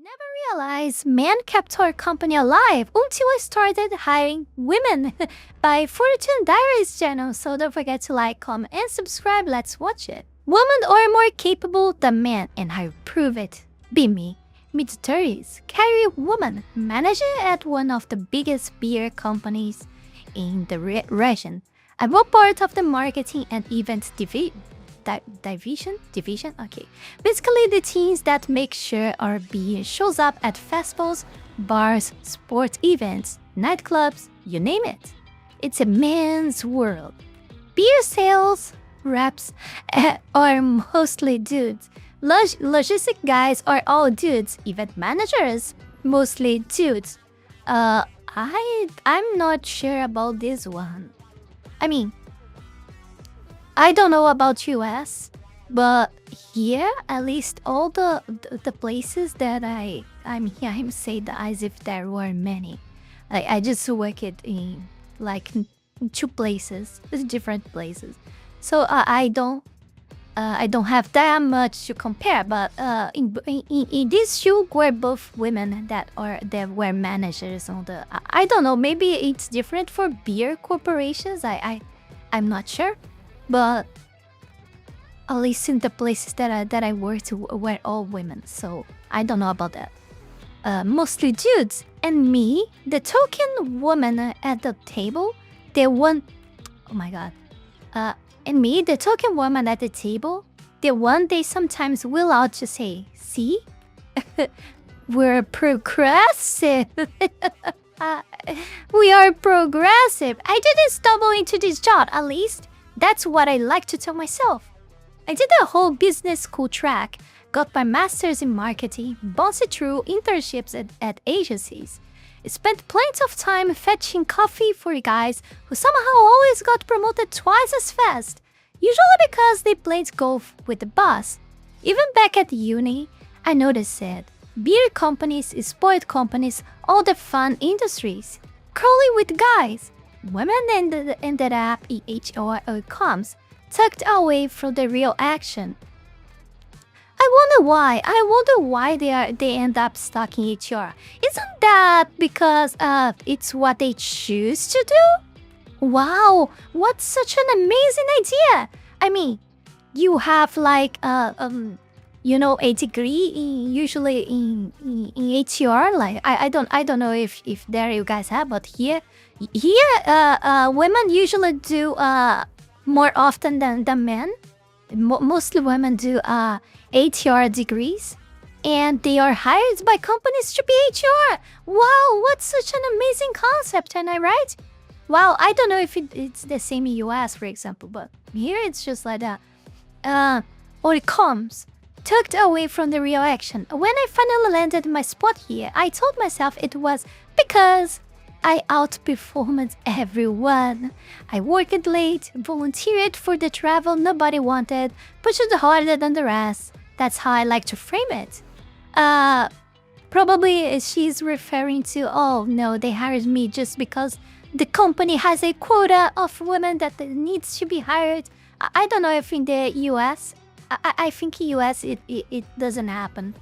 never realized men kept our company alive until I started hiring women by Fortune Diaries channel. So don't forget to like, comment, and subscribe. Let's watch it. Women are more capable than men, and I prove it. Be me. Mid-30s, career woman, manager at one of the biggest beer companies in the region. I was part of the marketing and events division. Okay. Basically the teams that make sure our beer shows up at festivals, bars, sport events, nightclubs, you name it. It's a man's world. Beer sales reps are mostly dudes. Logistic guys are all dudes. Event managers, mostly dudes. I'm not sure about this one. I mean, I don't know about US, but here, at least all the places that I'm hearing say that as if there were many. I just work it in like 2 places, different places. So I don't have that much to compare. But in these 2 were both women that were managers on the. I don't know. Maybe it's different for beer corporations. I'm not sure. But at least in the places that I worked were all women, so I don't know about that. Mostly dudes, and me, the token woman at the table, the one. Oh my god. And me, the token woman at the table, the one they sometimes will out to say, "See, we're progressive." We are progressive. I didn't stumble into this job, at least. That's what I like to tell myself. I did a whole business school track, got my master's in marketing, bounced through internships at agencies. Spent plenty of time fetching coffee for guys who somehow always got promoted twice as fast, usually because they played golf with the boss. Even back at uni, I noticed it. Beer companies, sport companies, all the fun industries, crawling with guys. Women ended up in HR comms, tucked away from the real action. I wonder why they end up stuck in HR. Isn't that because it's what they choose to do? Wow, what such an amazing idea! I mean, you have like a degree usually in HR. Like I don't know if there you guys have, but here women usually do more often than men. Mostly women do HR degrees, and they are hired by companies to be HR. Wow, what such an amazing concept, am I right? Wow, I don't know if it's the same in US, for example, but here it's just like that. Or it comes tucked away from the real action. When I finally landed my spot here, I told myself it was because I outperformed everyone. I worked late, volunteered for the travel nobody wanted, pushed harder than the rest. That's how I like to frame it. Probably she's referring to, oh no, they hired me just because the company has a quota of women that needs to be hired. I don't know if in the US, I think in US it doesn't happen.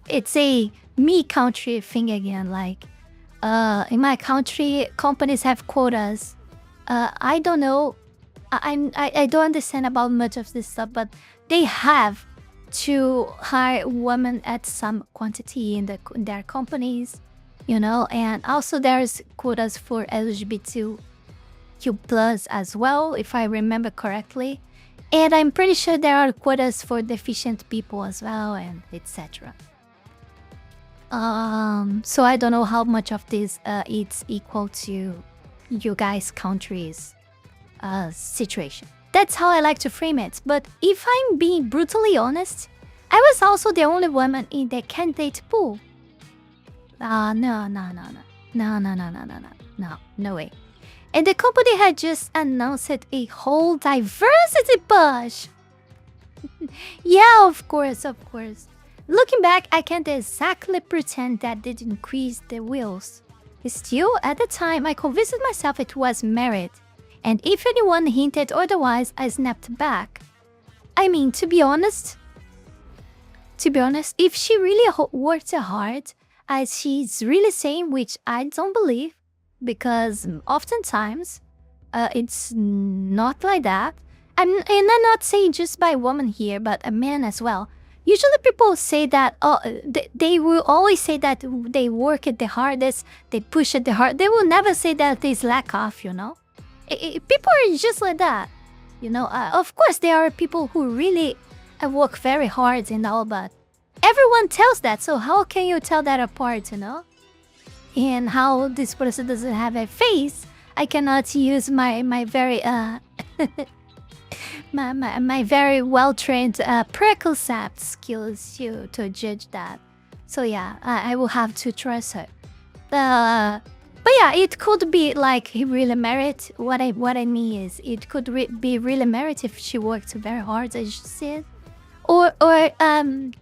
It's a me country thing again, like in my country, companies have quotas. I don't know. I don't understand about much of this stuff, but they have to hire women at some quantity in their companies, you know. And also there's quotas for LGBTQ+ as well, if I remember correctly. And I'm pretty sure there are quotas for deficient people as well, and etc. So I don't know how much of this it's equal to you guys' country's situation. That's how I like to frame it. But if I'm being brutally honest, I was also the only woman in the candidate pool. No way. And the company had just announced a whole diversity push. Yeah, of course. Looking back, I can't exactly pretend that did increase the wheels. Still, at the time, I convinced myself it was merit. And if anyone hinted otherwise, I snapped back. I mean, to be honest, to be honest, if she really worked hard, as she's really saying, which I don't believe, because oftentimes it's not like that. And I'm not saying just by women here, but a man as well. Usually people say that, they will always say that they work at the hardest, they push it the hard. They will never say that they slack off, you know? People are just like that, you know? Of course, there are people who really work very hard and all, but everyone tells that, so how can you tell that apart, you know? And how this person doesn't have a face, I cannot use my very, my very well-trained Percocet skills to judge that. So yeah, I will have to trust her. But yeah, it could be like he really merit. What I mean is, it could be really merit if she worked very hard, as you said, or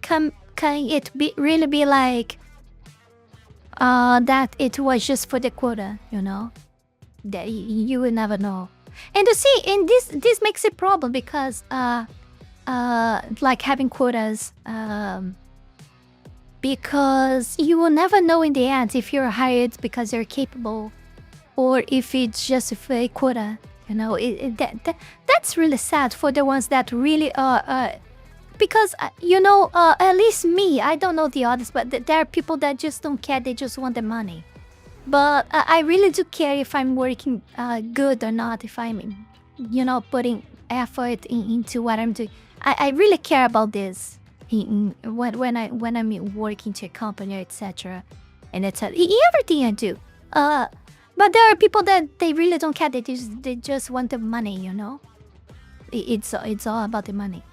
can it really be like that it was just for the quota, you know? That you will never know. And you see, and this makes a problem because like having quotas, because you will never know in the end if you're hired because you're capable, or if it's just for a quota. You know, that's really sad for the ones that really because you know, at least me, I don't know the others, but there are people that just don't care. They just want the money. But I really do care if I'm working good or not, if I'm, you know, putting effort into what I'm doing. I really care about this when I'm working to a company, etc. And it's everything I do. But there are people that they really don't care. They just want the money, you know. It's all about the money.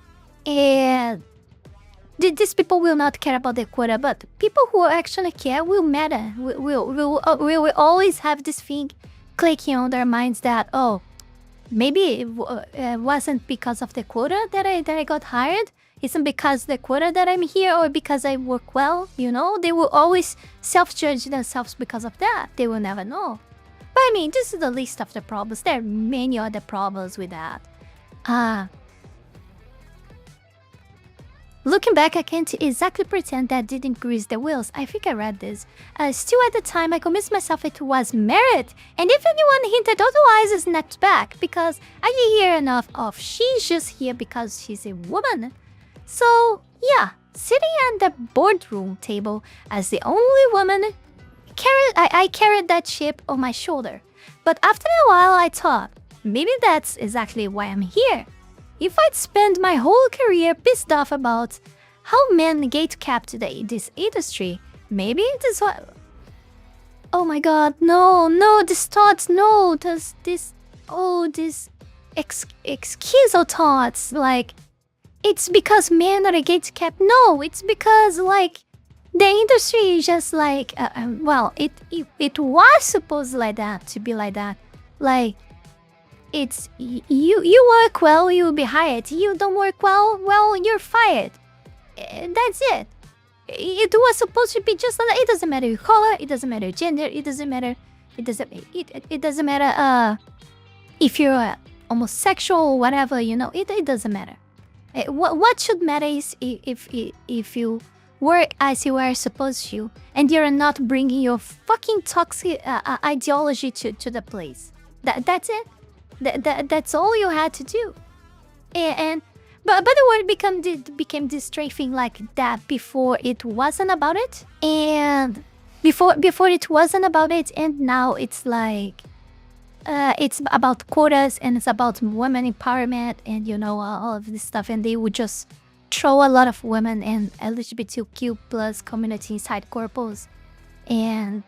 And these people will not care about the quota, but people who actually care will matter. Will always have this thing clicking on their minds that, oh, maybe it wasn't because of the quota that I got hired. It's not because the quota that I'm here, or because I work well, you know? They will always self-judge themselves because of that. They will never know. But I mean, this is the least of the problems. There are many other problems with that. Looking back, I can't exactly pretend that didn't grease the wheels. I think I read this. Still at the time, I convinced myself it was merit. And if anyone hinted otherwise, I snapped back. Because I didn't hear enough of she's just here because she's a woman. So, yeah, sitting at the boardroom table as the only woman, I carried that chip on my shoulder. But after a while, I thought, maybe that's exactly why I'm here. If I'd spent my whole career pissed off about how men gatekept this industry, maybe this was... Oh my god, no, this thoughts, no, this schizo thoughts, like, it's because men are gatekept. No, it's because, like, the industry is just like, well, it was supposed like that, to be like that. Like, it's, you work well, you'll be hired. You don't work well, you're fired. That's it. It was supposed to be just like that. It doesn't matter your color, it doesn't matter your gender, it doesn't matter if you're homosexual or whatever, you know, it doesn't matter. What should matter is if you work as you are supposed to, and you're not bringing your fucking toxic ideology to the place. That's it. That's all you had to do. But the word became this strange thing like that before it wasn't about it, and before it wasn't about it, and now it's like it's about quotas and it's about women empowerment and, you know, all of this stuff, and they would just throw a lot of women and LGBTQ plus community inside corpos, and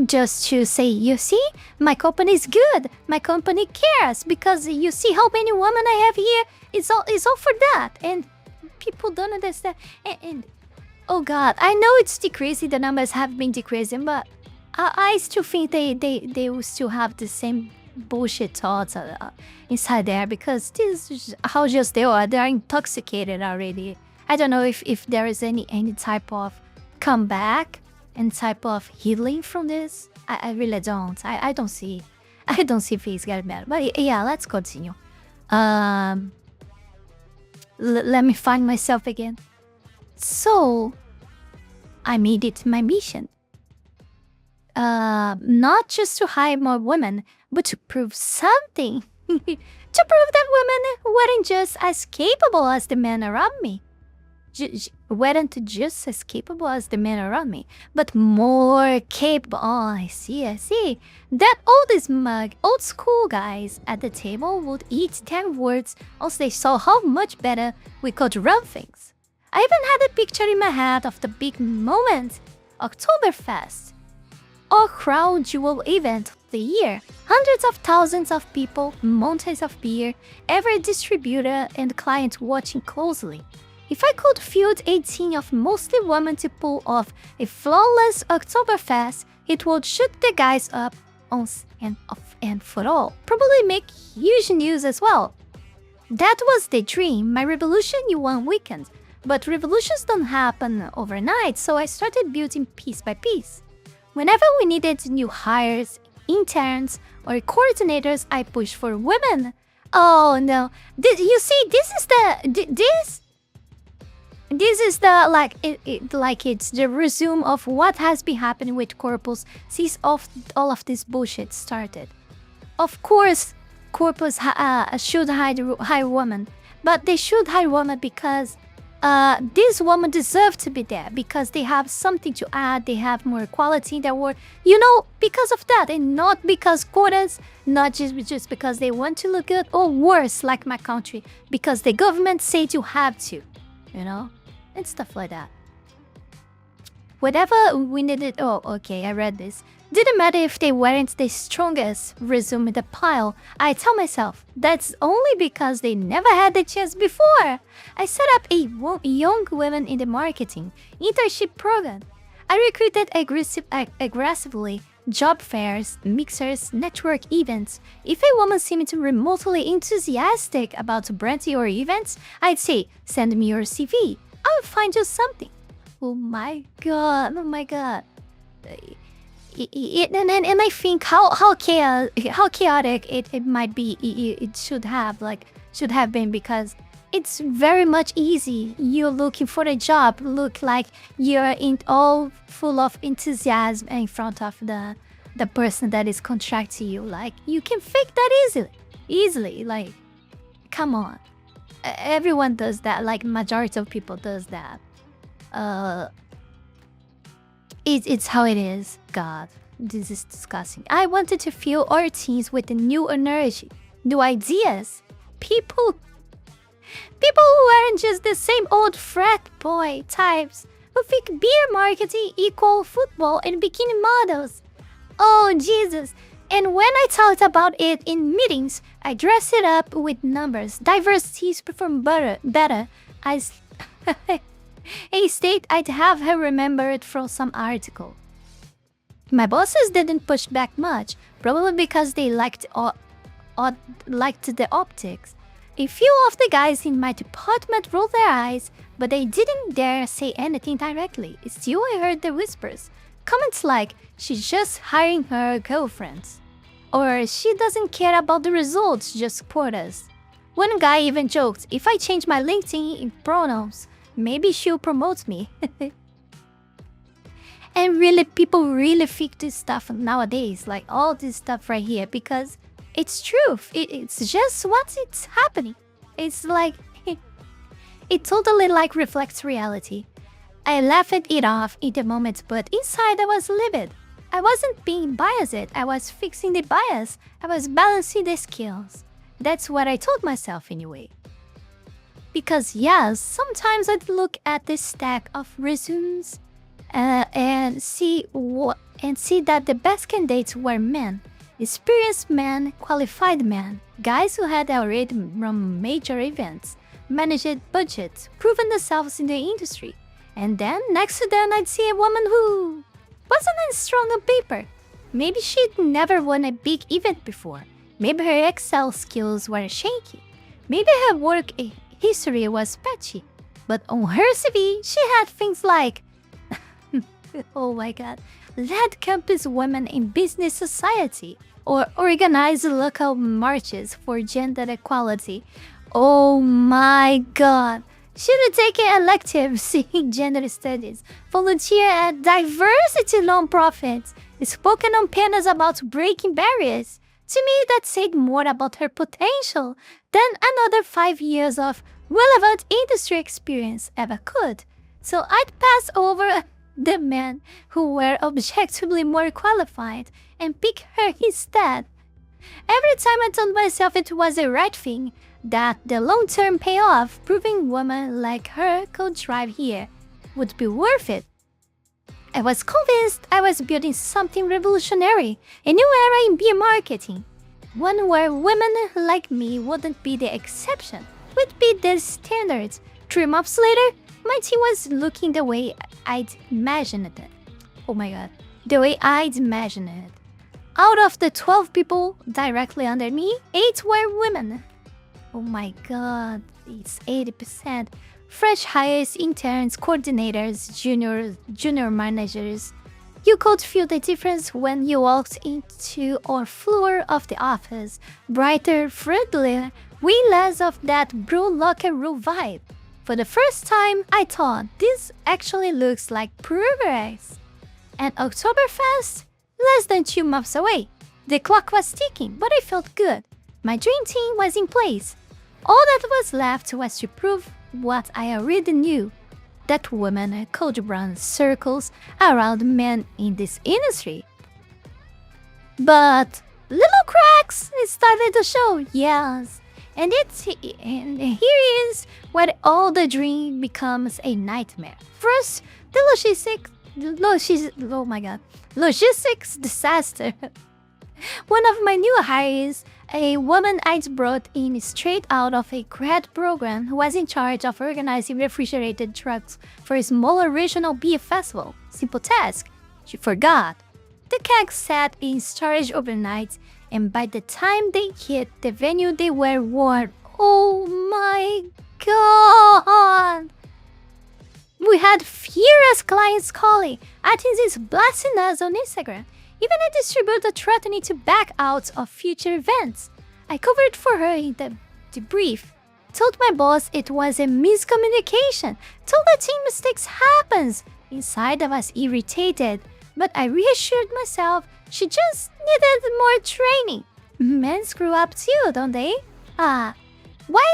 just to say, you see, my company is good, my company cares, because you see how many women I have here. It's all for that, and people don't understand. And oh god, I know it's decreasing, the numbers have been decreasing, but I still think they will still have the same bullshit thoughts inside there, because this is how just they are intoxicated already. I don't know if there is any type of comeback and type of healing from this. I really don't. I don't see things getting better. But yeah, let's continue. Let me find myself again. So, I made it my mission. Not just to hire more women, but to prove something. To prove that women weren't just as capable as the men around me. Weren't just as capable as the men around me, but more capable. Oh, I see. That old school guys at the table would eat their words once they saw how much better we could run things. I even had a picture in my head of the big moment, Oktoberfest, our crown jewel event of the year. Hundreds of thousands of people, mountains of beer, every distributor and client watching closely. If I could field a team of mostly women to pull off a flawless Oktoberfest, it would shoot the guys up once and for all. Probably make huge news as well. That was the dream, my revolution in one weekend. But revolutions don't happen overnight, so I started building piece by piece. Whenever we needed new hires, interns, or coordinators, I pushed for women. Oh no, you see, this is it's the resume of what has been happening with corpus since all of this bullshit started. Of course, corpus should hire women, but they should hire women because these women deserve to be there because they have something to add, they have more quality in their work, because of that, and not because quotas, not just because they want to look good, or worse, like my country, because the government said you have to, and stuff like that. Whatever we needed, oh, okay, I read this. Didn't matter if they weren't the strongest, resume the pile. I tell myself, that's only because they never had the chance before. I set up a young women in the marketing internship program. I recruited aggressively, job fairs, mixers, network events. If a woman seemed remotely enthusiastic about branding or events, I'd say, send me your CV. I'll find you something. Oh my god. And I think how chaotic it might be, it should have been, because it's very much easy. You're looking for a job, look like you're all full of enthusiasm in front of the person that is contracting you. Like, you can fake that easily. Like, come on, everyone does that. Like, majority of people does that. It's how it is. God, this is disgusting. I wanted to fill our teams with a new energy, new ideas. People who aren't just the same old frat boy types who think beer marketing equal football and bikini models. Oh, Jesus. And when I talked about it in meetings, I dressed it up with numbers. Diversities perform better as a state I'd have her remember it from some article. My bosses didn't push back much, probably because they liked the optics. A few of the guys in my department rolled their eyes, but they didn't dare say anything directly. Still, I heard the whispers. Comments like, she's just hiring her girlfriends. Or, she doesn't care about the results, just quotas. One guy even joked, if I change my LinkedIn in pronouns, maybe she'll promote me. And really, people really think this stuff nowadays, like all this stuff right here, because it's true. It's just what's happening. It's like, it totally reflects reality. I laughed it off in the moment, but inside I was livid. I wasn't being biased, I was fixing the bias. I was balancing the skills. That's what I told myself anyway. Because yes, sometimes I'd look at this stack of resumes and see that the best candidates were men. Experienced men, qualified men, guys who had already run major events, managed budgets, proven themselves in the industry. And then, next to them, I'd see a woman who wasn't as strong on paper. Maybe she'd never won a big event before. Maybe her Excel skills were shaky. Maybe her work history was patchy. But on her CV, she had things like oh my god, led campus women in business society, or organized local marches for gender equality. Oh my god, Should take an elective in gender studies, volunteer at diversity non-profits, spoken on panels about breaking barriers. To me, that said more about her potential than another 5 years of relevant industry experience ever could. So I'd pass over the men who were objectively more qualified and pick her instead. Every time I told myself it was the right thing, that the long-term payoff proving women like her could thrive here would be worth it. I was convinced I was building something revolutionary, a new era in beer marketing, one where women like me wouldn't be the exception, would be the standard. 3 months later, my team was looking the way I'd imagined it. Oh my god, the way I'd imagined it. Out of the 12 people directly under me, 8 were women. Oh my god, it's 80%. Fresh hires, interns, coordinators, junior managers. You could feel the difference when you walked into our floor of the office. Brighter, friendlier, way less of that brew locker room vibe. For the first time, I thought this actually looks like progress. And Oktoberfest? Less than 2 months away. The clock was ticking, but I felt good. My dream team was in place. All that was left was to prove what I already knew, that women could run circles around men in this industry. But little cracks started to show, yes. And here is where all the dream becomes a nightmare. First, the logistics disaster. One of my new hires, a woman I'd brought in straight out of a grad program who was in charge of organizing refrigerated trucks for a smaller regional beer festival. Simple task. She forgot. The kegs sat in storage overnight, and by the time they hit the venue, they were worn. Oh my god! We had furious clients calling. Athens is blasting us on Instagram. Even a distributor threatening to back out of future events. I covered for her in the debrief. Told my boss it was a miscommunication. Told the team mistakes happens. Inside I was irritated, but I reassured myself she just needed more training. Men screw up too, don't they? Why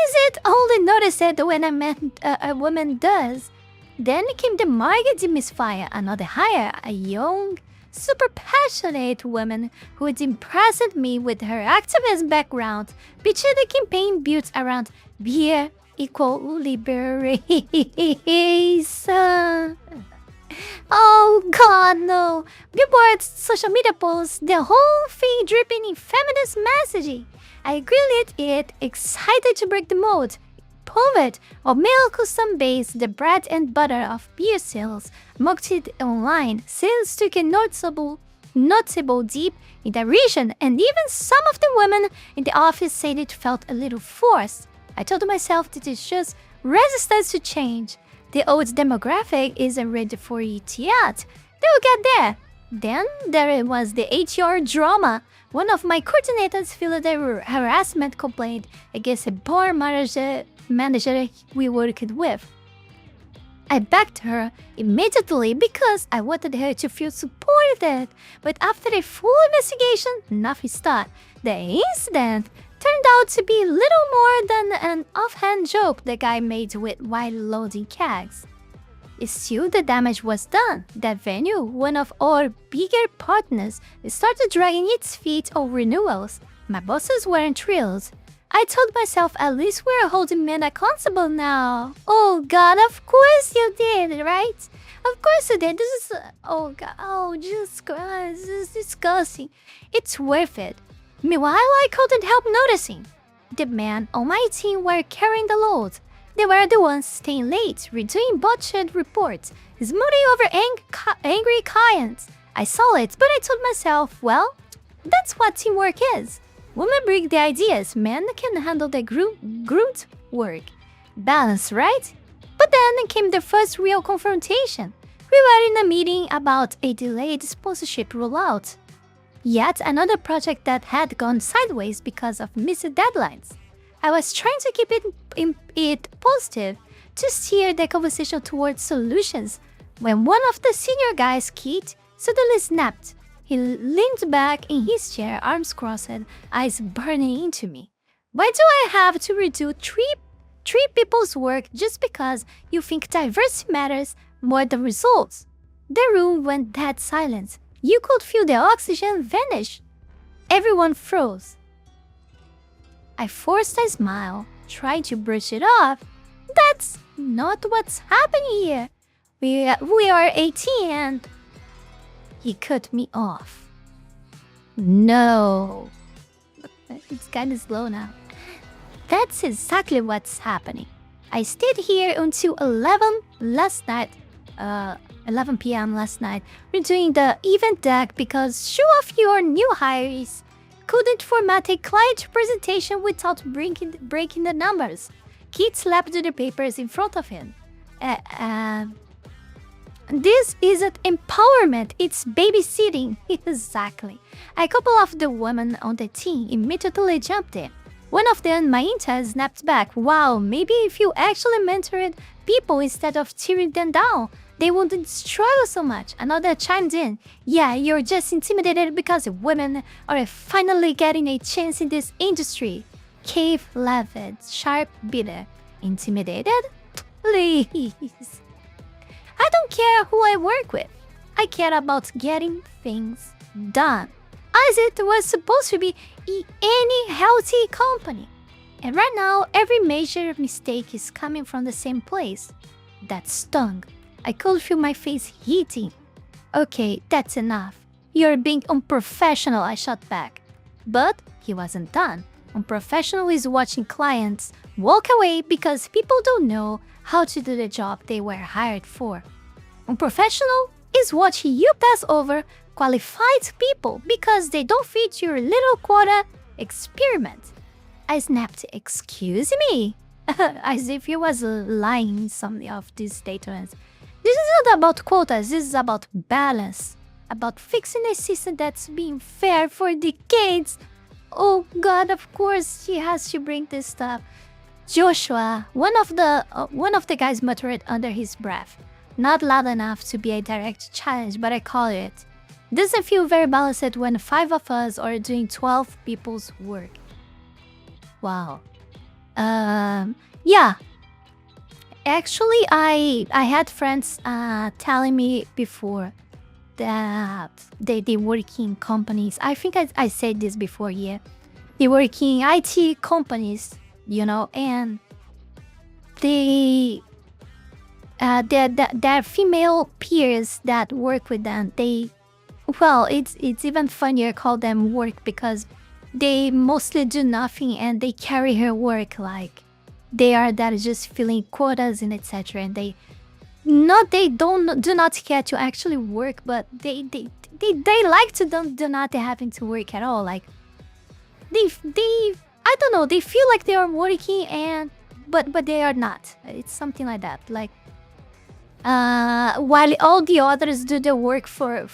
is it only noticed when a woman does? Then came the market misfire, another hire, a young, super passionate woman who had impressed me with her activist background, pitched a campaign built around beer equal liberation. Oh god, no. Billboards, social media posts, the whole thing dripping in feminist messaging. I grilled it, excited to break the mold. Pivot or male custom base, the bread and butter of beer sales, mocked it online. Sales took a noticeable dip in the region, and even some of the women in the office said it felt a little forced. I told myself that it's just resistance to change. The old demographic isn't ready for it yet. They'll get there. Then there was the HR drama. One of my coordinators filed a harassment complaint against a bar manager we worked with. I backed her immediately because I wanted her to feel supported, but after a full investigation, nothing stuck. The incident turned out to be little more than an offhand joke the guy made while loading kegs. Still, the damage was done. That venue, one of our bigger partners, started dragging its feet on renewals. My bosses weren't thrilled. I told myself at least we're holding men accountable now. Oh god, of course you did, right? Of course you did. This is... oh god, oh Jesus Christ, this is disgusting. It's worth it. Meanwhile, I couldn't help noticing. The men on my team were carrying the load. They were the ones staying late, redoing botched reports, smoothing over angry clients. I saw it, but I told myself, well, that's what teamwork is. Women bring the ideas, men can handle the grunt work. Balance, right? But then came the first real confrontation. We were in a meeting about a delayed sponsorship rollout. Yet another project that had gone sideways because of missed deadlines. I was trying to keep it positive, to steer the conversation towards solutions when one of the senior guys, Keith, suddenly snapped. He leaned back in his chair, arms crossed, eyes burning into me. Why do I have to redo three people's work just because you think diversity matters more than results? The room went dead silent. You could feel the oxygen vanish. Everyone froze. I forced a smile, trying to brush it off. That's not what's happening here. We are 18 and... He cut me off. No. It's kind of slow now. That's exactly what's happening. I stayed here until 11 p.m. last night, redoing the event deck because two of your new hires couldn't format a client presentation without breaking the numbers. Keith slapped the papers in front of him. This isn't empowerment, it's babysitting. Exactly. A couple of the women on the team immediately jumped in. One of them, Mainta, snapped back. Wow, maybe if you actually mentored people instead of tearing them down, they wouldn't struggle so much. Another chimed in. Yeah, you're just intimidated because women are finally getting a chance in this industry. Cave laughed, sharp, bitter. Intimidated? Please. I don't care who I work with. I care about getting things done, as it was supposed to be in any healthy company. And right now, every major mistake is coming from the same place. That stung. I could feel my face heating. Okay, that's enough. You're being unprofessional, I shot back. But he wasn't done. Unprofessional is watching clients walk away because people don't know how to do the job they were hired for. Unprofessional is watching you pass over qualified people because they don't fit your little quota experiment. I snapped, excuse me? As if he was lying in some of these statements. This is not about quotas, this is about balance. About fixing a system that's been fair for decades. Oh god, of course she has to bring this stuff. Joshua, one of the guys muttered under his breath. Not loud enough to be a direct challenge, but I call it. Doesn't feel very balanced when 5 of us are doing 12 people's work. Wow. Yeah. Actually, I had friends telling me before that they work in companies. I think I said this before, yeah. They work in IT companies, you know, and their female peers that work with them, it's even funnier call them work because they mostly do nothing and they carry her work like they are that just filling quotas and etc. And do not care to actually work, but they like to do not having to work at all. Like they I don't know, they feel like they are working but they are not. It's something like that. Like while all the others do the work for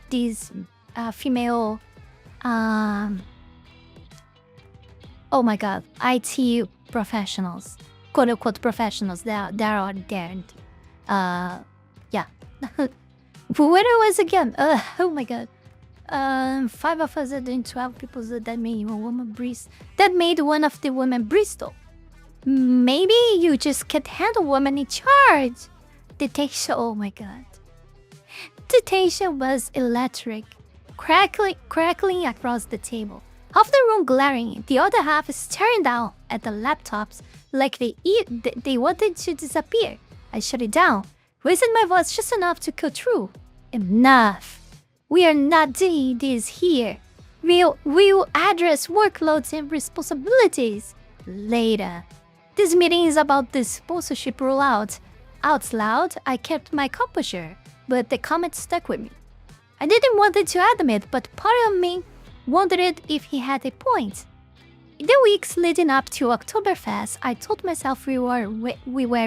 these female oh my god, IT professionals, quote unquote professionals that are there. Yeah. Where it was again? Oh my god. 5 of us are doing 12 people, so that made a woman Bristol. That made one of the women Bristol. Maybe you just can't handle women in charge. Detention, oh my god. Detention was electric, crackling across the table. Half the room glaring, the other half staring down at the laptops like they wanted to disappear. I shut it down, raising my voice just enough to cut through. Enough. We are not doing this here. We'll address workloads and responsibilities later. This meeting is about the sponsorship rollout. Out loud, I kept my composure, but the comment stuck with me. I didn't want it to admit, but part of me wondered if he had a point. In the weeks leading up to Oktoberfest, I told myself we were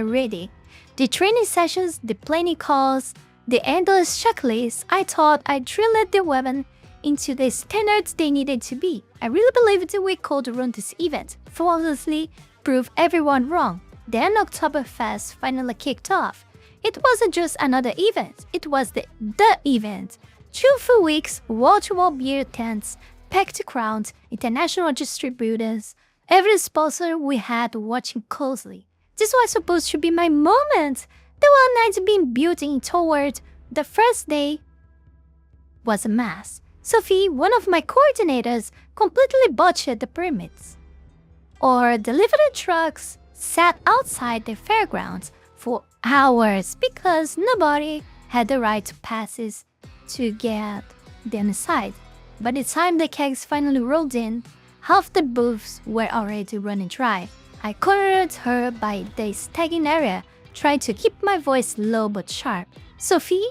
ready. The training sessions, the planning calls, the endless checklists, I thought I drilled the women into the standards they needed to be. I really believed we could run this event, flawlessly prove everyone wrong. Then Oktoberfest finally kicked off. It wasn't just another event, it was the event. 2 full weeks, wall-to-wall beer tents, packed crowds, international distributors, every sponsor we had watching closely. This was supposed to be my moment. The one I'd been building toward. The first day was a mess. Sophie, one of my coordinators, completely botched the permits. Our delivery trucks sat outside the fairgrounds for hours because nobody had the right to passes to get them inside. By the time the kegs finally rolled in, half the booths were already running dry. I cornered her by the staging area, trying to keep my voice low but sharp. Sophie,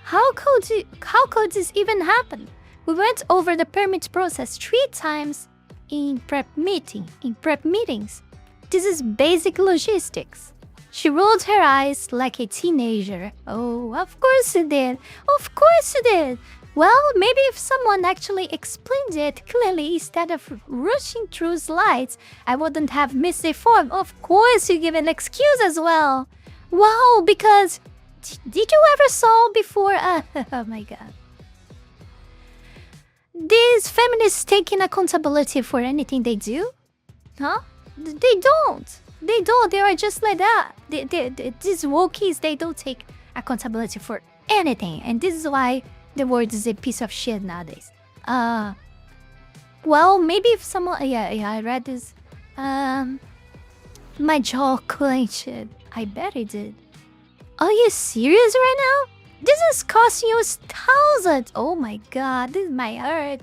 how could this even happen? We went over the permit process 3 times in prep meetings. This is basic logistics. She rolled her eyes like a teenager. Oh, of course you did. Of course you did. Well, maybe if someone actually explained it clearly instead of rushing through slides, I wouldn't have missed a form. Of course you give an excuse as well. Wow, because did you ever saw before? Oh my god. These feminists taking accountability for anything they do? Huh? They don't. They don't. They are just like that. These wokies, they don't take accountability for anything. And this is why the world is a piece of shit nowadays. Well, maybe if someone... Yeah, I read this. My jaw clenched. I bet it did. Are you serious right now? This is costing you thousands. Oh my god, this might hurt.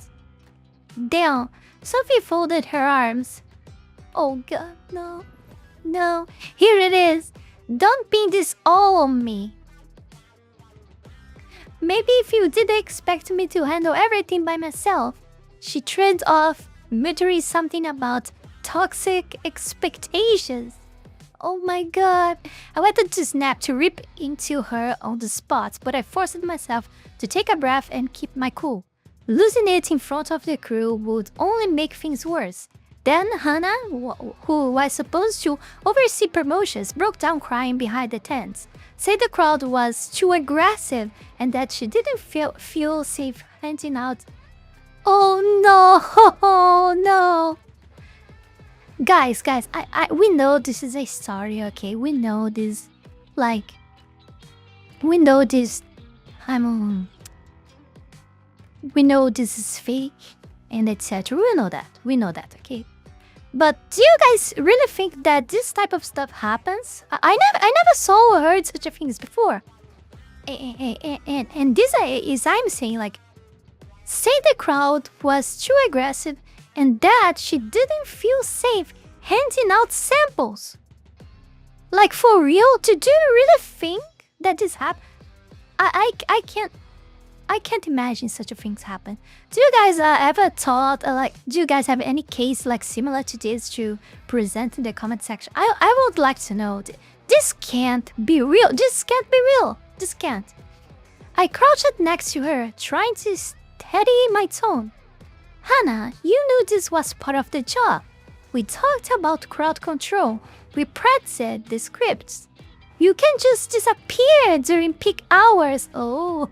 Damn. Sophie folded her arms. Oh god, no. No, here it is. Don't pin this all on me. Maybe if you didn't expect me to handle everything by myself. She trailed off, muttering something about toxic expectations. Oh my god. I wanted to snap to rip into her on the spot, but I forced myself to take a breath and keep my cool. Losing it in front of the crew would only make things worse. Then Hannah, who was supposed to oversee promotions, broke down crying behind the tents. Said the crowd was too aggressive and that she didn't feel safe handing out. Oh no, oh no. Guys, we know this is a story, okay? We know this, we know this, we know this is fake and etc. We know that, okay? But do you guys really think that this type of stuff happens? I never saw or heard such a things before. And this is I'm saying, like, say the crowd was too aggressive and that she didn't feel safe handing out samples. Like, for real? Do you really think that this happened? I can't imagine such a things happen. Do you guys ever thought, do you guys have any case like similar to this to present in the comment section? I would like to know. This can't be real. This can't be real. This can't. I crouched next to her, trying to steady my tone. Hannah, you knew this was part of the job. We talked about crowd control. We practiced the scripts. You can't just disappear during peak hours. Oh,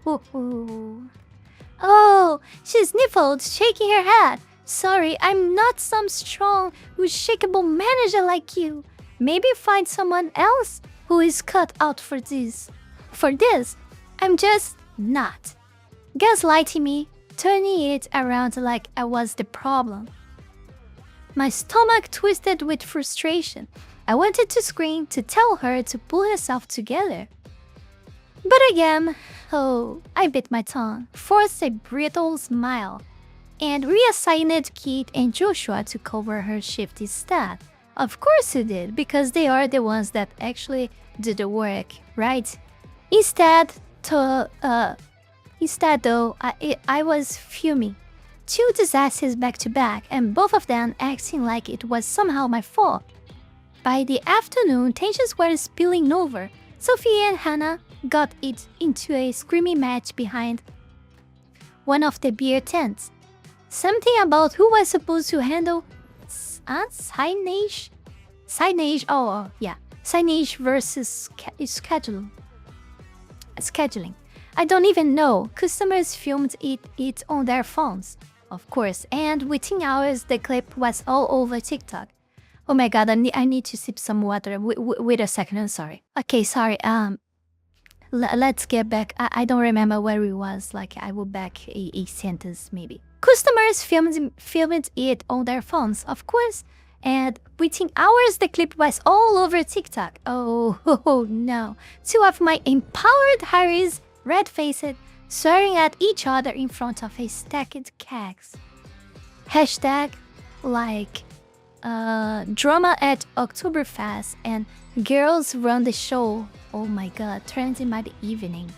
she sniffled, shaking her head. Sorry, I'm not some strong, unshakable manager like you. Maybe find someone else who is cut out for this. I'm just not. Gaslighting me, turning it around like I was the problem. My stomach twisted with frustration. I wanted to scream to tell her to pull herself together. But again, I bit my tongue, forced a brittle smile, and reassigned Keith and Joshua to cover her shifty stat. Of course you did, because they are the ones that actually do the work, right? Instead though, I was fuming. 2 disasters back to back, and both of them acting like it was somehow my fault. By the afternoon, tensions were spilling over. Sophie and Hannah got it into a screaming match behind one of the beer tents. Something about who was supposed to handle signage? Signage, yeah. Signage versus scheduling. I don't even know. Customers filmed it on their phones, of course, and within hours the clip was all over TikTok. Oh my god, I need to sip some water. Wait a second, I'm sorry. Okay, sorry. Let's get back. I don't remember where we was. Like, I will back a sentence maybe. Customers filmed it on their phones, of course, and within hours the clip was all over TikTok. Oh no. Two of my empowered Harrys, red-faced, swearing at each other in front of a stacked kegs. Hashtag like drama at Oktoberfest and girls run the show. Oh my god, trending by the evening.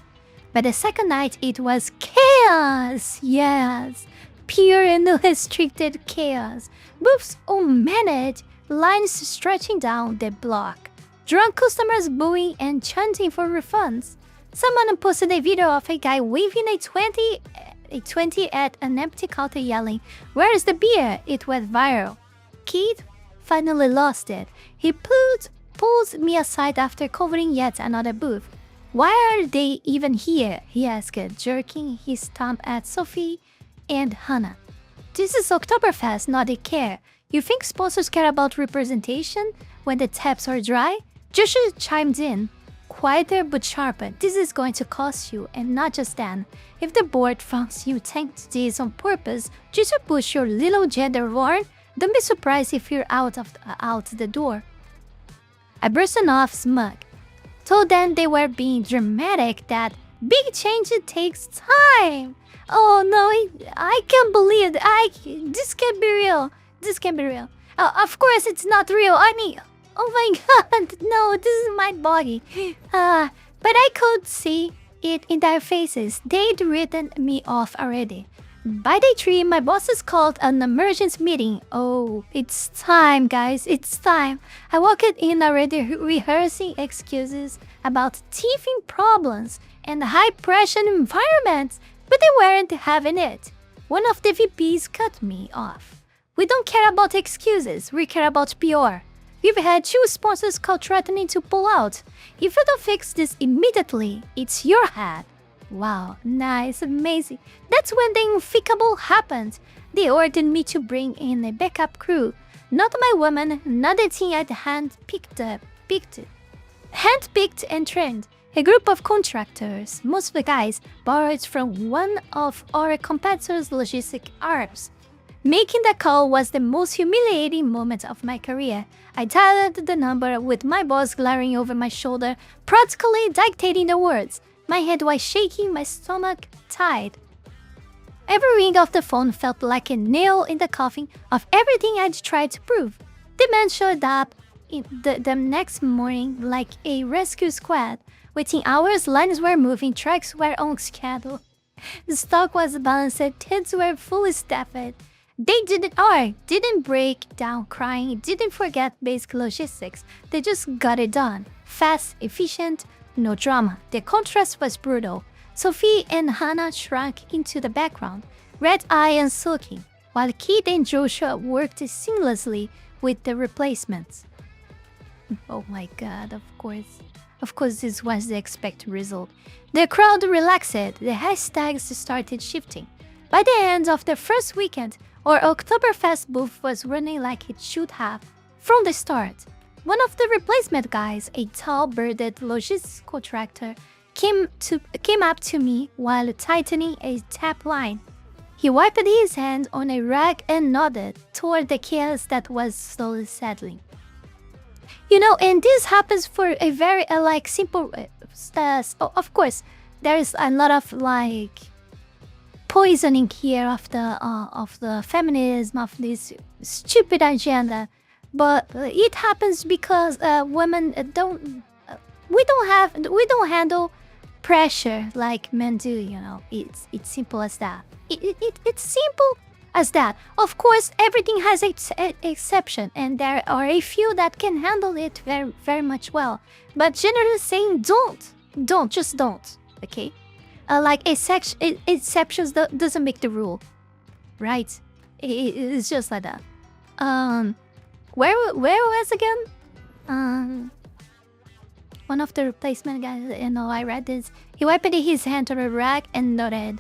By the second night, it was chaos! Yes! Pure and unrestricted chaos. Booths unmanaged, lines stretching down the block. Drunk customers booing and chanting for refunds. Someone posted a video of a guy waving a 20 at an empty counter yelling, "Where is the beer?" It went viral. Keith finally lost it. He pulls me aside after covering yet another booth. "Why are they even here?" he asked, jerking his thumb at Sophie and Hannah. "This is Oktoberfest, not a care. You think sponsors care about representation when the taps are dry?" Joshua chimed in, quieter but sharper. "This is going to cost you, and not just then. If the board thinks you tanked this on purpose just to push your little gender war, don't be surprised if you're out the door." I burst off smug. Told them they were being dramatic, that big change takes time. Oh no, I can't believe it. This can't be real. This can't be real. Of course it's not real. I mean, oh my god, no, this is my body. But I could see it in their faces. They'd written me off already. By day 3, my bosses called an emergency meeting. Oh, it's time, guys, it's time. I walked in already rehearsing excuses about teething problems and high-pressure environments, but they weren't having it. One of the VPs cut me off. "We don't care about excuses, we care about PR. We've had 2 sponsors call threatening to pull out. If you don't fix this immediately, it's your head." Wow, nice, amazing. That's when the unthinkable happened. They ordered me to bring in a backup crew. Not my woman, not the team I'd handpicked and trained. A group of contractors, most of the guys borrowed from one of our competitors' logistic arms. Making the call was the most humiliating moment of my career. I dialed the number with my boss glaring over my shoulder, practically dictating the words. My head was shaking, my stomach tight. Every ring of the phone felt like a nail in the coffin of everything I'd tried to prove. The man showed up the next morning like a rescue squad. Within hours, lines were moving, trucks were on schedule. The stock was balanced, kids were fully staffed. They didn't break down crying, didn't forget basic logistics. They just got it done. Fast, efficient, no drama. The contrast was brutal. Sophie and Hannah shrank into the background, red-eyed and sulking, while Keith and Joshua worked seamlessly with the replacements. Oh my god, of course. Of course, this was the expected result. The crowd relaxed, the hashtags started shifting. By the end of the first weekend, our Oktoberfest booth was running like it should have from the start. One of the replacement guys, a tall, bearded logistics contractor, came up to me while tightening a tap line. He wiped his hand on a rag and nodded toward the chaos that was slowly settling. You know, and this happens for a very simple of course, there is a lot of poisoning here of the feminism, of this stupid agenda. But it happens because women we don't handle pressure like men do. You know, it's simple as that. It's simple as that. Of course, everything has its exception, and there are a few that can handle it very, very much well. But generally saying, just don't. Okay, exceptions doesn't make the rule, right? It's just like that. Where was again? One of the replacement guys, I read this. He wiped his hand on a rag and nodded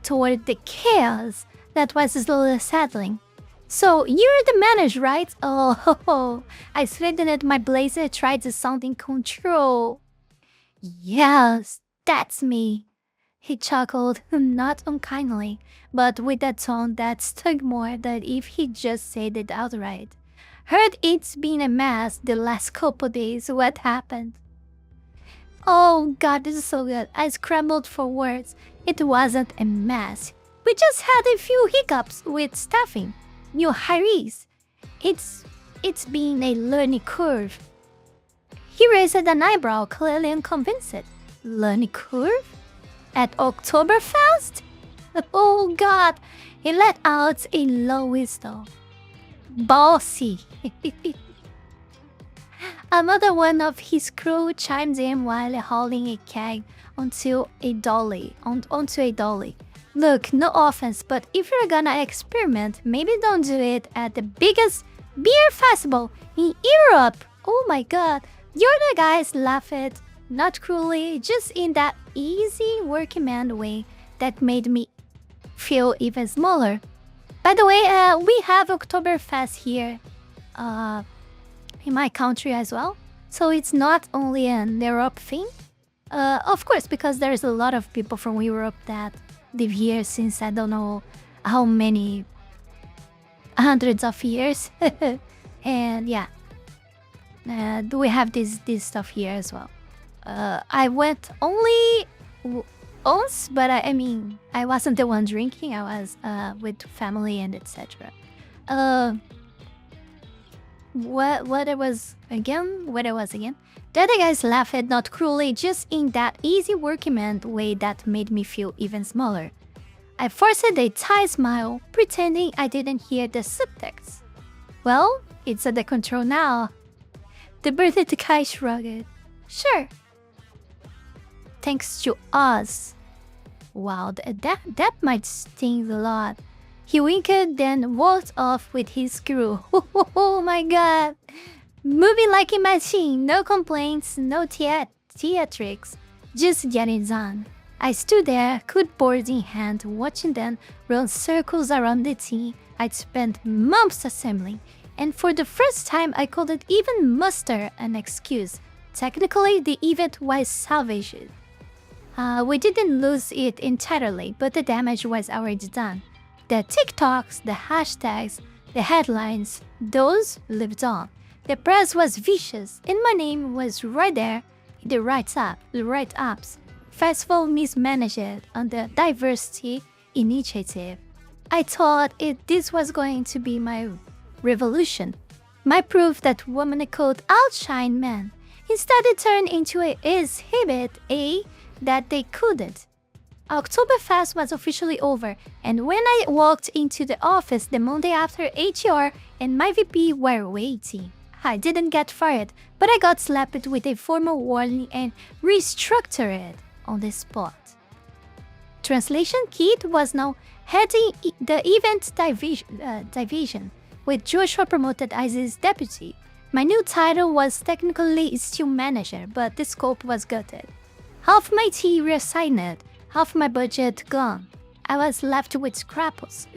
toward the chaos that was slowly settling. So, you're the manager, right? Oh, I straightened my blazer, tried to sound in control. Yes, that's me. He chuckled, not unkindly, but with a tone that stung more than if he just said it outright. Heard it's been a mess the last couple days. What happened? Oh god, this is so good. I scrambled for words. It wasn't a mess. We just had a few hiccups with staffing. New hires. It's been a learning curve. He raised an eyebrow, clearly unconvinced. Learning curve? At Oktoberfest? Oh god, he let out a low whistle. Bossy. Another one of his crew chimed in while hauling a keg onto a dolly. Look, no offense, but if you're gonna experiment, maybe don't do it at the biggest beer festival in Europe. Oh my god, you're the guys laughed, not cruelly, just in that easy working man way that made me feel even smaller. By the way, we have Oktoberfest here in my country as well. So it's not only an Europe thing. Of course, because there's a lot of people from Europe that live here since I don't know how many hundreds of years. And yeah, we have this stuff here as well. I went only once, but I mean, I wasn't the one drinking. I was with family and etc. What it was again? The other guys laughed, not cruelly, just in that easy working man way that made me feel even smaller. I forced a tight smile, pretending I didn't hear the subtext. Well, it's under control now. The birthday guy shrugged. Sure. Thanks to us. Wow, that might sting a lot. He winked, then walked off with his crew. Oh my god. Moving like a machine, no complaints, no theatrics, just getting done. I stood there, clipboard in hand, watching them run circles around the team I'd spent months assembling, and for the first time I couldn't even muster an excuse. Technically, the event was salvaged. We didn't lose it entirely, but the damage was already done. The TikToks, the hashtags, the headlines, those lived on. The press was vicious, and my name was right there in the write-ups. Festival mismanaged on the diversity initiative. I thought this was going to be my revolution, my proof that women could outshine men. Instead, it turned into a exhibit that they couldn't. Oktoberfest was officially over, and when I walked into the office the Monday after, HR and my VP were waiting. I didn't get fired, but I got slapped with a formal warning and restructured on the spot. Translation Kit was now heading the event division, with Joshua promoted as his deputy. My new title was technically still manager, but the scope was gutted. Half my team reassigned, half my budget gone. I was left with scraps,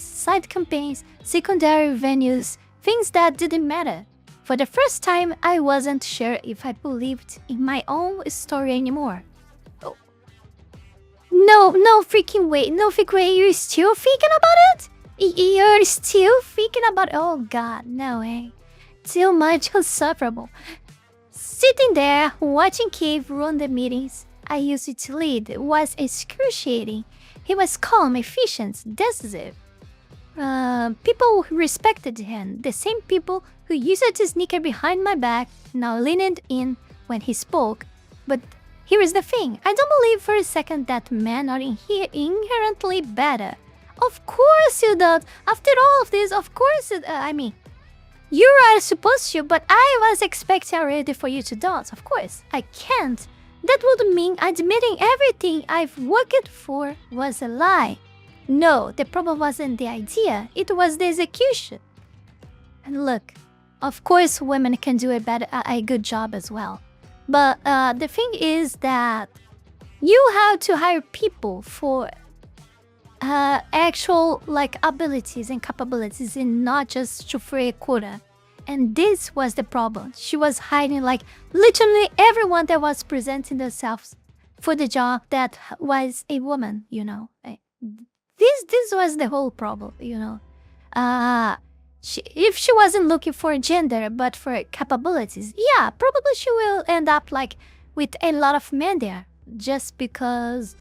side campaigns, secondary venues, things that didn't matter. For the first time, I wasn't sure if I believed in my own story anymore. Oh. No freaking way, you're still thinking about it? You're still thinking about it? Oh god, no way. Too much insufferable. Sitting there, watching Cave run the meetings I used to lead was excruciating. He was calm, efficient, decisive. People who respected him, the same people who used to sneaker behind my back, now leaned in when he spoke. But here is the thing, I don't believe for a second that men are inherently better. Of course you don't. After all of this, of course, you are supposed to, but I was expecting already for you to don't. Of course, I can't. That would mean admitting everything I've worked for was a lie. No, the problem wasn't the idea, it was the execution. And look, of course women can do a good job as well. But the thing is that you have to hire people for actual like abilities and capabilities and not just to free a quota. And this was the problem. She was hiding like literally everyone that was presenting themselves for the job that was a woman, you know. This was the whole problem, you know. If she wasn't looking for gender but for capabilities, yeah, probably she will end up like with a lot of men there, just because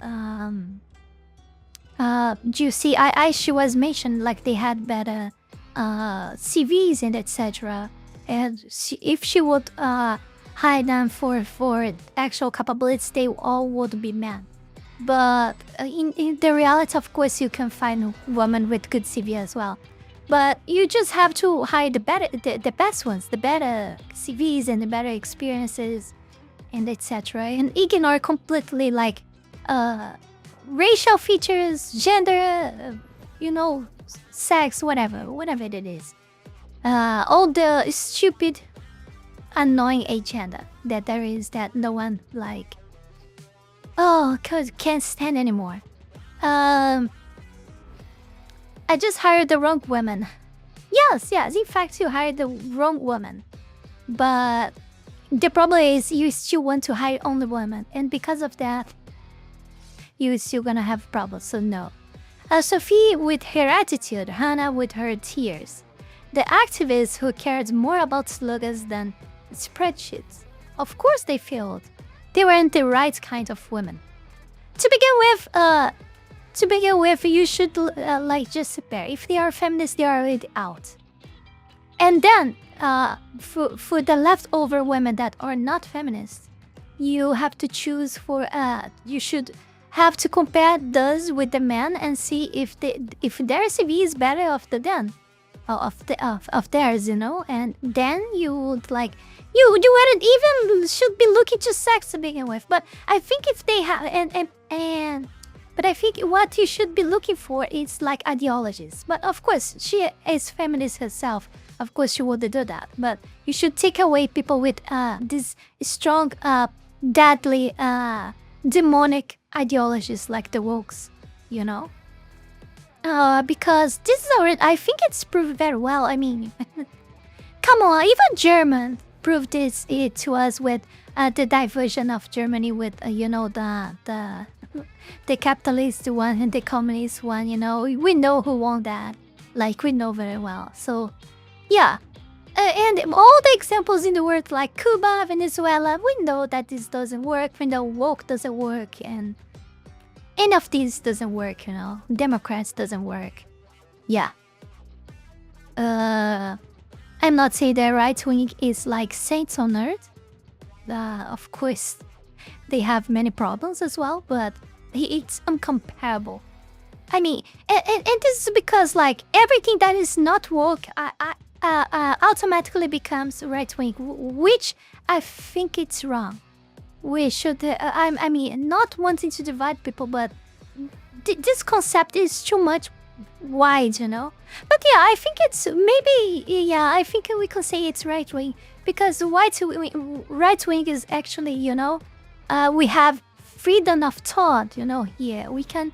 you see, she was mentioned like they had better CVs and etc. And if she would hire them for actual capabilities, they all would be men. But in the reality, of course, you can find women with good CV as well. But you just have to hire the best ones, the better CVs and the better experiences, and etc. And ignore completely like racial features, gender, you know, sex, whatever it is. All the stupid, annoying agenda that there is that no one like. Oh, can't stand anymore. I just hired the wrong woman. Yes, in fact, you hired the wrong woman. But the problem is you still want to hire only women. And because of that, you're still gonna have problems, so no. Sophie with her attitude, Hannah with her tears. The activists who cared more about slogans than spreadsheets. Of course they failed. They weren't the right kind of women. To begin with, you should like just sit there. If they are feminists, they are already out. And then, for the leftover women that are not feminists, you have to choose for. You should have to compare those with the men and see if their CV is better of theirs, you know. And then you would like. You wouldn't even should be looking to sex to begin with. But I think if they have but I think what you should be looking for is like ideologies. But of course, she is feminist herself. Of course, she would do that. But you should take away people with this strong, deadly, demonic ideologies like the wokes, you know. Because this is already, I think it's proved very well. I mean, come on, even German proved this to us with the diversion of Germany with you know the capitalist one and the communist one. You know, we know who won that. Like we know very well. So yeah, and all the examples in the world like Cuba, Venezuela, we know that this doesn't work. We know woke doesn't work, and any of these doesn't work. You know, Democrats doesn't work. Yeah. I'm not saying the right wing is like saints on earth. Of course, they have many problems as well, but it's incomparable. I mean, and this is because like everything that is not woke automatically becomes right wing, which I think it's wrong. We should, I mean, not wanting to divide people, but this concept is too much wide, you know. But yeah, I think it's maybe, yeah, I think we can say it's right wing, because right wing is actually, you know, we have freedom of thought, you know. Here we can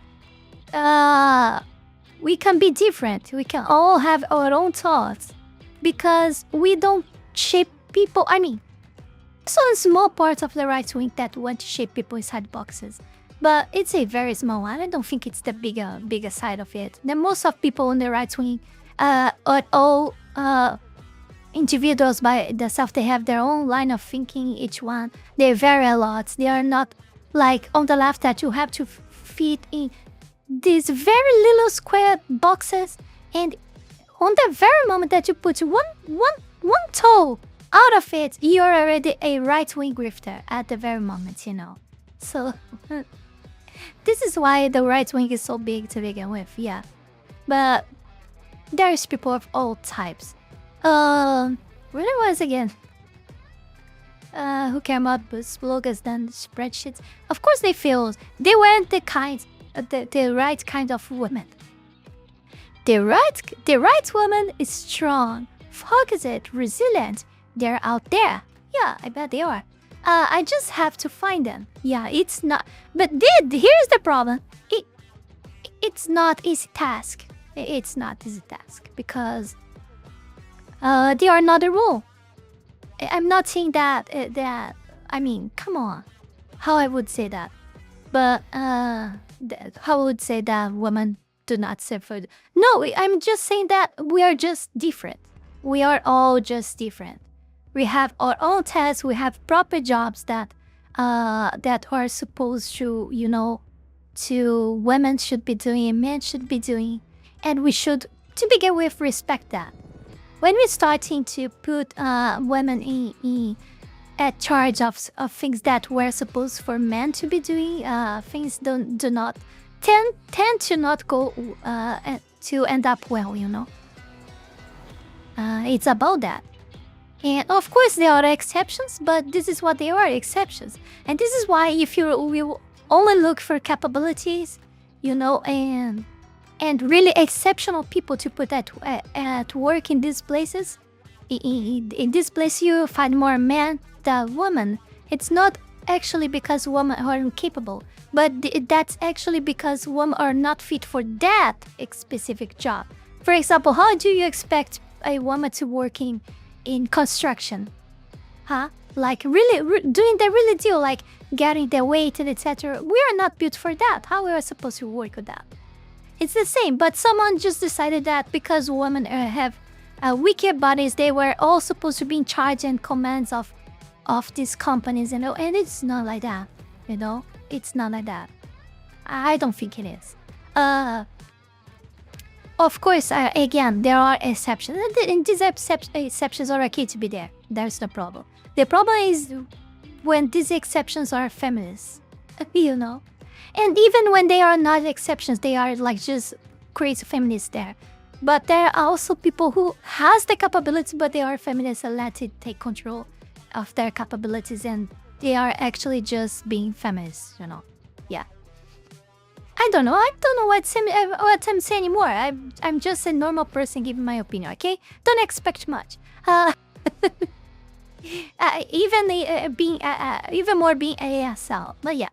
be different. We can all have our own thoughts because we don't shape people. I mean, some small part of the right wing that want to shape people inside boxes. But it's a very small one. I don't think it's the bigger side of it. The most of people on the right wing are all individuals by themselves. They have their own line of thinking, each one. They vary a lot. They are not like on the left that you have to fit in these very little square boxes. And on the very moment that you put one toe out of it, you're already a right wing grifter at the very moment, you know. So this is why the right wing is so big to begin with, yeah. But there's people of all types. Where it was again? Who care about bloggers than spreadsheets? Of course they failed. They weren't the right kind of woman. The right woman is strong, focused, resilient. They're out there. Yeah, I bet they are. I just have to find them. Yeah, it's not. But here's the problem. It's not easy task. It's not easy task because they are not a rule. I'm not saying that. I mean, come on. How I would say that? But how I would say that women do not suffer. No, I'm just saying that we are just different. We are all just different. We have our own tasks. We have proper jobs that are supposed to, to women should be doing and men should be doing, and we should, to begin with, respect that. When we're starting to put women in at charge of things that were supposed for men to be doing, things do not tend to not go to end up well, It's about that. And of course there are exceptions, but this is what they are, exceptions. And this is why if you will only look for capabilities, and really exceptional people to put at work in these places, in this place you find more men than women. It's not actually because women are incapable, but that's actually because women are not fit for that specific job. For example, how do you expect a woman to work in construction? Like really doing the really deal, like getting the weight and etc. We are not built for that. How we are supposed to work with that? It's the same, but someone just decided that because women have weaker bodies, they were all supposed to be in charge and commands of these companies, and it's not like that, It's not like that. I don't think it is. Of course, again, there are exceptions, and these exceptions are okay to be there. There's no problem. The problem is when these exceptions are feminists, And even when they are not exceptions, they are like just crazy feminists there. But there are also people who has the capability, but they are feminists and let it take control of their capabilities, and they are actually just being feminists, Yeah. I don't know what I'm saying anymore. I'm just a normal person giving my opinion, okay? Don't expect much. Even more being ASL. But yeah.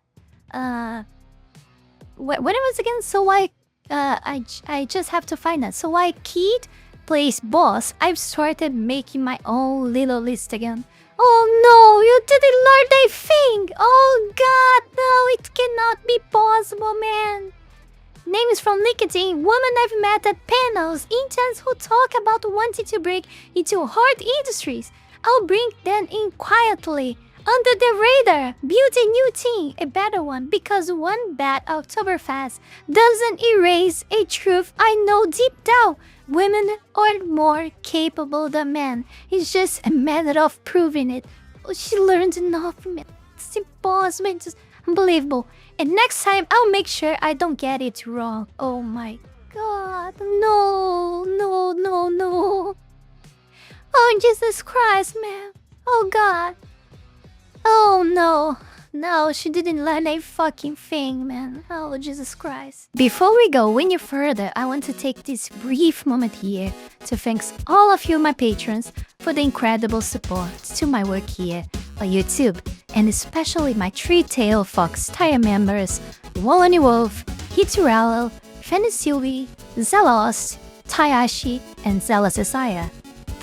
When it was again, so I just have to find that. So why Kid plays boss, I've started making my own little list again. Oh no, you didn't learn a thing! Oh god, no, it cannot be possible, man. Names from LinkedIn, women I've met at panels, interns who talk about wanting to break into hard industries. I'll bring them in quietly, under the radar, build a new team, a better one, because one bad Oktoberfest doesn't erase a truth I know deep down. Women are more capable than men. It's just a matter of proving it. She learned enough from it. It's impossible. It's just unbelievable. And next time, I'll make sure I don't get it wrong. Oh my god. No. Oh, Jesus Christ, man. Oh god. Oh no. No, she didn't learn a fucking thing, man. Oh, Jesus Christ. Before we go any further, I want to take this brief moment here to thank all of you, my patrons, for the incredible support to my work here on YouTube, and especially my three-tailed fox tier members, Wolony Wolf, Heath Rowell, Fenny Sylvy, Zalost, Taiashi, and Zaela Zhezzaia.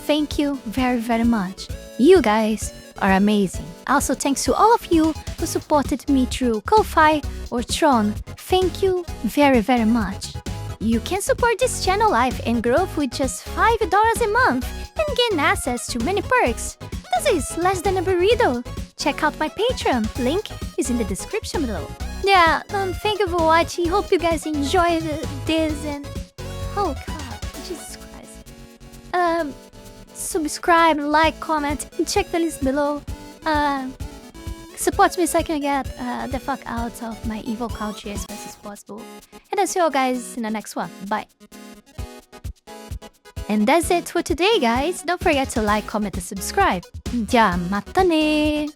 Thank you very, very much. You guys are amazing. Also, thanks to all of you who supported me through Ko-Fi or Tron. Thank you very, very much. You can support this channel live and grow with just $5 a month and gain access to many perks. This is less than a burrito. Check out my Patreon. Link is in the description below. Yeah, thank you for watching. Hope you guys enjoyed this, and oh god, Jesus Christ. Subscribe, like, comment, and check the list below. Support me so I can get the fuck out of my evil country as fast as possible. And I'll see you guys in the next one. Bye. And that's it for today, guys. Don't forget to like, comment, and subscribe. Ja, mata ne!